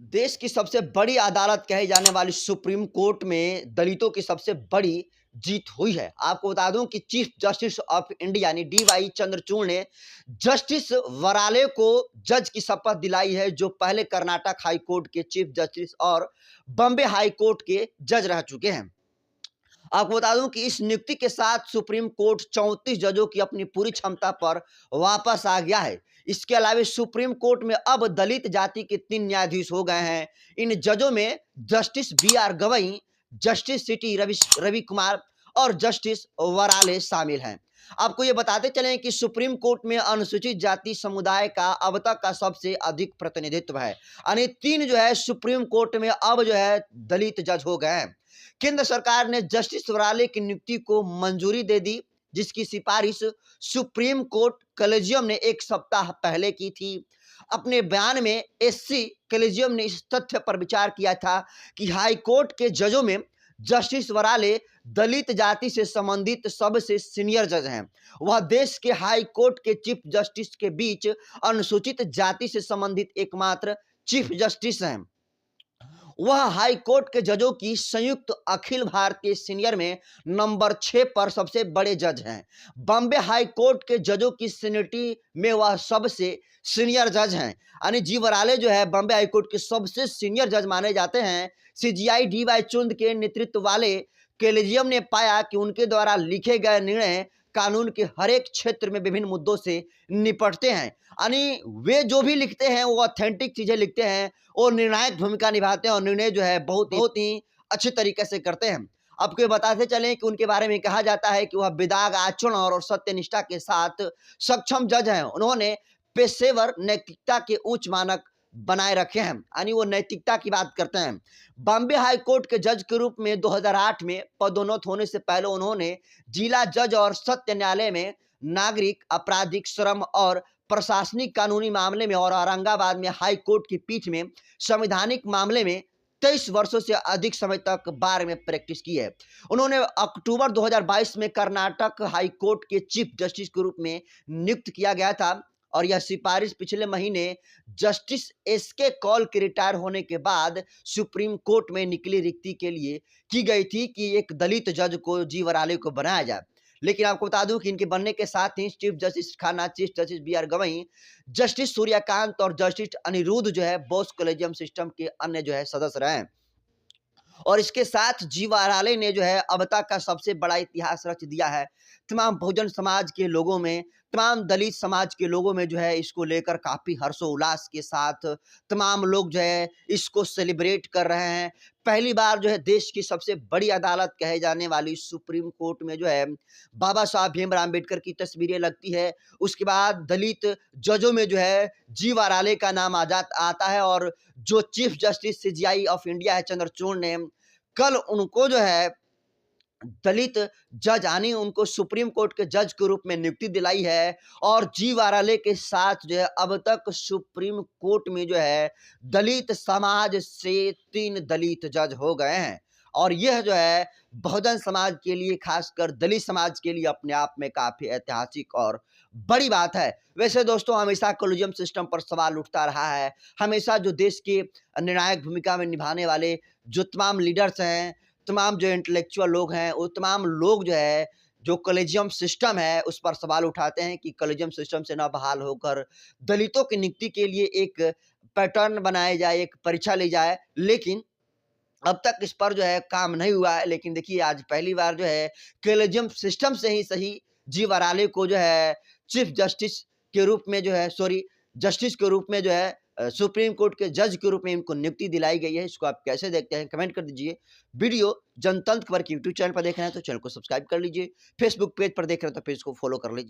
देश की सबसे बड़ी अदालत कही जाने वाली सुप्रीम कोर्ट में दलितों की सबसे बड़ी जीत हुई है। आपको बता दूं कि चीफ जस्टिस ऑफ इंडिया यानी डीवाई चंद्रचूड़ ने जस्टिस वराले को जज की शपथ दिलाई है, जो पहले कर्नाटक हाई कोर्ट के चीफ जस्टिस और बॉम्बे हाई कोर्ट के जज रह चुके हैं। आपको बता दूं कि इस नियुक्ति के साथ सुप्रीम कोर्ट 34 जजों की अपनी पूरी क्षमता पर वापस आ गया है। इसके अलावा सुप्रीम कोर्ट में अब दलित जाति के 3 न्यायाधीश हो गए हैं। इन जजों में justice B R. Gavai, justice C T Ravi Kumar और जस्टिस वराले शामिल हैं। आपको ये बताते चलें कि सुप्रीम कोर्ट में अनुसूचित जाति समुदाय का अब तक का सबसे अधिक प्रतिनिधित्व है। यानी 3 जो है सुप्रीम कोर्ट में अब जो है दलित जज हो गए हैं। केंद्र सरकार ने जस्टिस वराले की नियुक्ति को मंजूरी दे दी, जिसकी सिफारिश सुप्रीम कोर्ट कॉलेजियम ने 1 सप्ताह पहले की थी। अपने बयान में एससी कॉलेजियम ने इस तथ्य पर विचार किया था कि हाई कोर्ट के जजों में जस्टिस वराले दलित जाति से संबंधित सबसे सीनियर जज हैं। वह देश के हाई कोर्ट के चीफ जस्टिस के बीच अनुसूचित जाति से संबंधित एकमात्र चीफ जस्टिस हैं। वह हाई कोर्ट के जजों की संयुक्त अखिल भारतीय सीनियर में नंबर 6 पर सबसे बड़े जज हैं। बॉम्बे हाई कोर्ट के जजों की सीनियरिटी में वह सबसे सीनियर जज हैं। यानी जी वराले जो है बॉम्बे हाई कोर्ट के सबसे सीनियर जज माने जाते हैं। सीजीआई डीवाई चुंद के नेतृत्व वाले कॉलेजियम ने पाया कि उनके द्वारा लिखे गए निर्णय कानून के हर एक क्षेत्र में विभिन्न मुद्दों से निपटते हैं। यानी वे जो भी लिखते हैं वो ऑथेंटिक चीजें लिखते हैं, वो निर्णायक भूमिका निभाते हैं और निर्णय जो है बहुत ही अच्छे तरीके से करते हैं। आपको बताते चलें कि उनके बारे में कहा जाता है कि वह विदाग आचरण और सत्यनिष्ठा के साथ सक्षम जज हैं। उन्होंने पेशेवर नैतिकता के उच्च मानक बनाए रखे हैं, यानी वो नैतिकता की बात करते हैं। बॉम्बे हाई कोर्ट के जज के रूप में 2008 में पदोन्नत होने से पहले उन्होंने जिला जज और सत्य न्यायालय में नागरिक, आपराधिक, श्रम और प्रशासनिक कानूनी मामले में और औरंगाबाद में हाई कोर्ट की पीठ में संवैधानिक मामले में 23 वर्षों से अधिक समय तक बार में प्रैक्टिस की है। उन्होंने अक्टूबर 2022 में कर्नाटक हाई कोर्ट के चीफ जस्टिस के रूप में नियुक्त किया गया था और यह सिफारिश पिछले महीने जस्टिस एसके कौल के रिटायर होने के बाद सुप्रीम कोर्ट में निकली रिक्ति के लिए की गई थी कि एक दलित जज को जी वराले को बनाया जाए। लेकिन आपको बता दूं कि इनके बनने के साथ ही chief justice Khanna, chief justice B R. Gavai, justice Suryakant और जस्टिस अनिरुद्ध जो है बोस कॉलेजियम सिस्टम के अन्य जो है सदस्य रहे। और इसके साथ जी वराले ने जो है अब तक का सबसे बड़ा इतिहास रच दिया है। तमाम बहुजन समाज के लोगों में, तमाम दलित समाज के लोगों में जो है इसको लेकर काफ़ी हर्षोल्लास के साथ तमाम लोग जो है इसको सेलिब्रेट कर रहे हैं। पहली बार जो है देश की सबसे बड़ी अदालत कहे जाने वाली सुप्रीम कोर्ट में जो है बाबा साहब भीमराव अम्बेडकर की तस्वीरें लगती है। उसके बाद दलित जजों में जो है जी वराले का नाम आता है और जो chief justice CGI of India है चंद्रचूड़ ने कल उनको जो है दलित जज यानी उनको सुप्रीम कोर्ट के जज के रूप में नियुक्ति दिलाई है। और जी वराले के साथ जो है अब तक सुप्रीम कोर्ट में जो है दलित समाज से 3 दलित जज हो गए हैं और यह जो है बहुजन समाज के लिए, खासकर दलित समाज के लिए अपने आप में काफी ऐतिहासिक और बड़ी बात है। वैसे दोस्तों हमेशा कॉलेजियम सिस्टम पर सवाल उठता रहा है। हमेशा जो देश के निर्णायक भूमिका में निभाने वाले जो तमाम लीडर्स हैं, तमाम जो इंटेलेक्चुअल लोग हैं, वो तमाम लोग जो है जो कॉलेजियम सिस्टम है उस पर सवाल उठाते हैं कि कॉलेजियम सिस्टम से न बहाल होकर दलितों की नियुक्ति के लिए एक पैटर्न बनाया जाए, एक परीक्षा ली जाए। लेकिन अब तक इस पर जो है काम नहीं हुआ है। लेकिन देखिए आज पहली बार जो है कॉलेजियम सिस्टम से ही सही जी वराले को जो है चीफ जस्टिस के रूप में जो है जस्टिस के रूप में जो है सुप्रीम कोर्ट के जज के रूप में इनको नियुक्ति दिलाई गई है। इसको आप कैसे देखते हैं कमेंट कर दीजिए। वीडियो जनतंत्र पर यूट्यूब चैनल पर देख रहे हैं तो चैनल को सब्सक्राइब कर लीजिए। फेसबुक पेज पर देख रहे हैं तो पेज को फॉलो कर लीजिए।